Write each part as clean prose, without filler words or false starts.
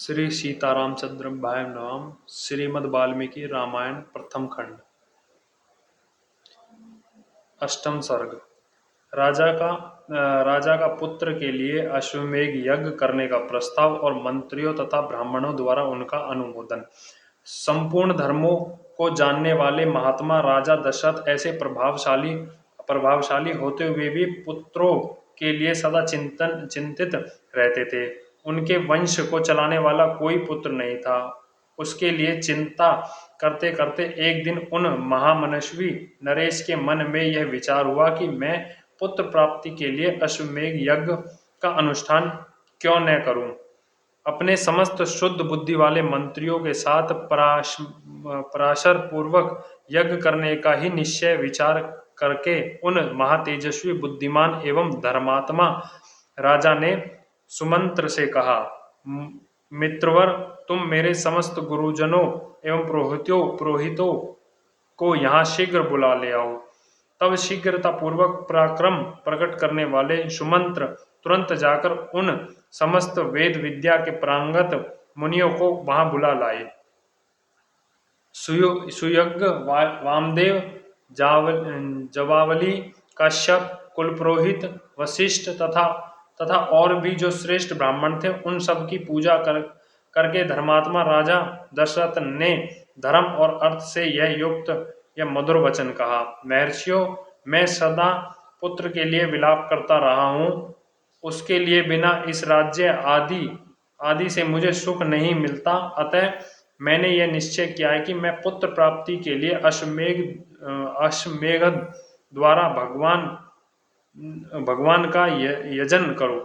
श्री सीतारामचंद्र भाई नाम श्रीमद् वाल्मीकि रामायण प्रथम खंड। अष्टम सर्ग। राजा का पुत्र के लिए अश्वमेघ यज्ञ करने का प्रस्ताव और मंत्रियों तथा ब्राह्मणों द्वारा उनका अनुमोदन। संपूर्ण धर्मों को जानने वाले महात्मा राजा दशरथ ऐसे प्रभावशाली होते हुए भी पुत्रों के लिए सदा चिंतित रहते थे। उनके वंश को चलाने वाला कोई पुत्र नहीं था। उसके लिए चिंता करते करते एक दिन उन महामनस्वी नरेश के मन में यह विचार हुआ कि मैं पुत्र प्राप्ति के लिए अश्वमेघ यज्ञ का अनुष्ठान क्यों न करूं। अपने समस्त शुद्ध बुद्धि वाले मंत्रियों के साथ पराशर पूर्वक यज्ञ करने का ही निश्चय विचार करके उन महातेजस्वी बुद्धिमान एवं धर्मात्मा राजा ने सुमंत्र से कहा, मित्रवर, तुम मेरे समस्त गुरुजनों एवं पुरोहितों को यहाँ शीघ्र बुला ले आओ। तब शीघ्रतापूर्वक पराक्रम प्रकट करने वाले सुमंत्र तुरंत जाकर उन समस्त वेद विद्या के प्रांगत मुनियों को वहां बुला लाए। सुयज्ञ वामदेव, जवावली, कश्यप, कुलपुरोहित, वशिष्ठ तथा और भी जो श्रेष्ठ ब्राह्मण थे, उन सब की पूजा करके धर्मात्मा राजा दशरथ ने धर्म और अर्थ से यह मधुर वचन कहा। महर्षियों, मैं सदा पुत्र के लिए विलाप करता रहा हूँ। उसके लिए बिना इस राज्य आदि से मुझे सुख नहीं मिलता। अतः मैंने यह निश्चय किया है कि मैं पुत्र प्राप्ति के लिए अश्वमेध द्वारा भगवान का यजन करूं।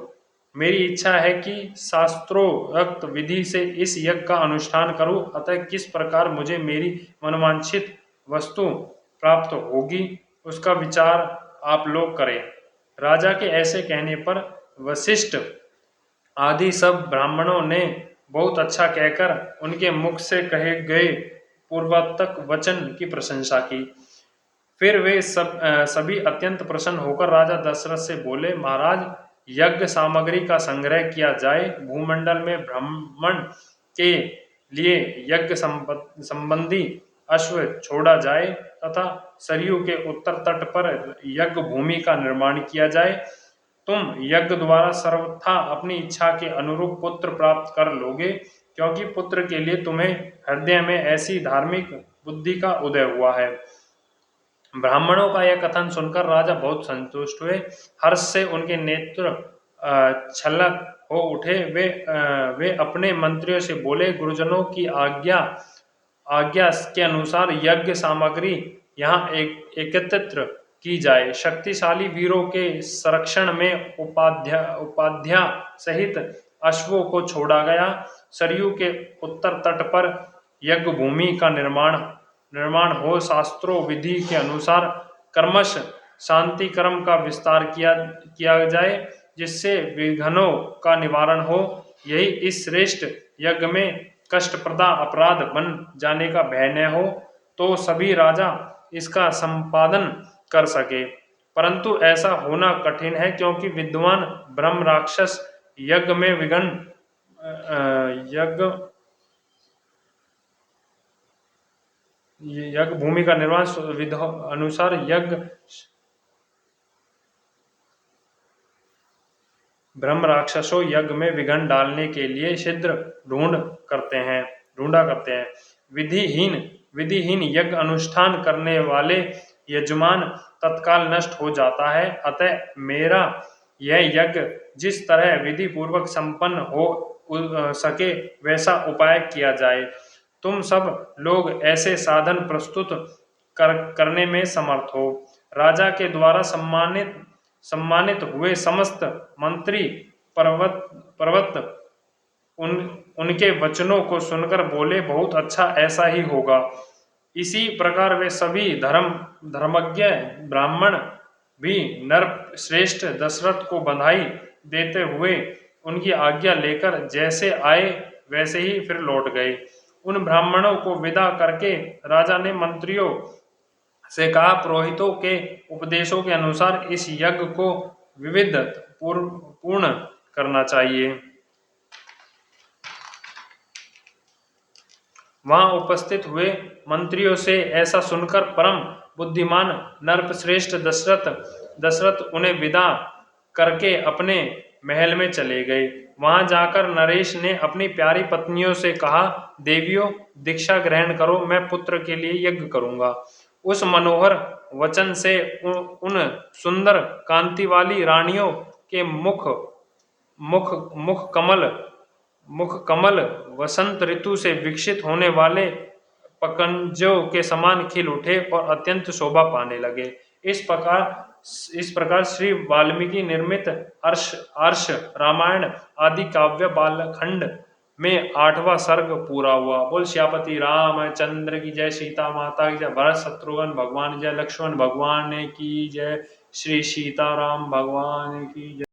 मेरी इच्छा है कि शास्त्रोक्त विधि से इस यज्ञ का अनुष्ठान करूं। अतः किस प्रकार मुझे मेरी मनवांछित वस्तु प्राप्त होगी, उसका विचार आप लोग करें। राजा के ऐसे कहने पर वशिष्ठ आदि सब ब्राह्मणों ने बहुत अच्छा कहकर उनके मुख से कहे गए पूर्वोक्त वचन की प्रशंसा की। फिर वे सभी अत्यंत प्रसन्न होकर राजा दशरथ से बोले, महाराज, यज्ञ सामग्री का संग्रह किया जाए। भूमंडल में ब्राह्मण के लिए यज्ञ संबंधी अश्व छोड़ा जाए तथा सरयू के उत्तर तट पर यज्ञ भूमि का निर्माण किया जाए। तुम यज्ञ द्वारा सर्वथा अपनी इच्छा के अनुरूप पुत्र प्राप्त कर लोगे, क्योंकि पुत्र के लिए तुम्हें हृदय में ऐसी धार्मिक बुद्धि का उदय हुआ है। ब्राह्मणों का यह कथन सुनकर राजा बहुत संतुष्ट हुए। हर्ष से उनके नेत्र छलक हो उठे। वे अपने मंत्रियों से बोले, गुरुजनों की आज्ञा के अनुसार यज्ञ सामग्री यहाँ एकत्रित की जाए। शक्तिशाली वीरों के संरक्षण में उपाध्या सहित अश्वों को छोड़ा गया। सरयू के उत्तर तट पर यज्ञ भूमि का निर्माण हो। शास्त्रों विधि के अनुसार कर्मश शांति कर्म का विस्तार किया जाए, जिससे विघ्नों का निवारण हो। यही इस श्रेष्ठ यज्ञ में कष्टप्रदा अपराध बन जाने का भय न हो, तो सभी राजा इसका संपादन कर सके। परंतु ऐसा होना कठिन है, क्योंकि विद्वान ब्रह्म राक्षस यज्ञ भूमि का निर्माण अनुसार ब्रह्म राक्षसों यज्ञ में विघ्न डालने के लिए शीघ्र ढूंढा करते हैं। विधिहीन यज्ञ अनुष्ठान करने वाले यजमान तत्काल नष्ट हो जाता है। अतः मेरा यह यज्ञ जिस तरह विधि पूर्वक संपन्न हो सके, वैसा उपाय किया जाए। तुम सब लोग ऐसे साधन प्रस्तुत करने में समर्थ हो। राजा के द्वारा सम्मानित हुए समस्त मंत्री पर्वत उनके वचनों को सुनकर बोले, बहुत अच्छा, ऐसा ही होगा। इसी प्रकार वे सभी धर्मज्ञ ब्राह्मण भी नर श्रेष्ठ दशरथ को बधाई देते हुए उनकी आज्ञा लेकर जैसे आए वैसे ही फिर लौट गए। उन ब्राह्मणों को विदा करके राजा ने मंत्रियों से कहा, पुरोहितों के उपदेशों के अनुसार इस यज्ञ को विविध पूर्ण करना चाहिए। वहां उपस्थित हुए मंत्रियों से ऐसा सुनकर परम बुद्धिमान नरपश्रेष्ठ दशरथ दशरथ उन्हें विदा करके अपने महल में चले गए। वहां जाकर नरेश ने अपनी प्यारी पत्नियों से कहा, देवियों दीक्षा ग्रहण करो, मैं पुत्र के लिए यज्ञ करूंगा। उस मनोहर वचन से उन सुंदर कांति वाली रानियों के मुख मुख मुख कमल वसंत ऋतु से विकसित होने वाले पकंजों के समान खिल उठे और अत्यंत शोभा पाने लगे। इस प्रकार श्री वाल्मीकि निर्मित अर्ष अर्ष रामायण आदि काव्य बालखंड में 8वां सर्ग पूरा हुआ। बोल श्यापति रामचंद्र की जय, सीता माता की जय, भरत शत्रुघ्न भगवान जय, लक्ष्मण भगवान की जय, श्री सीताराम भगवान की जय।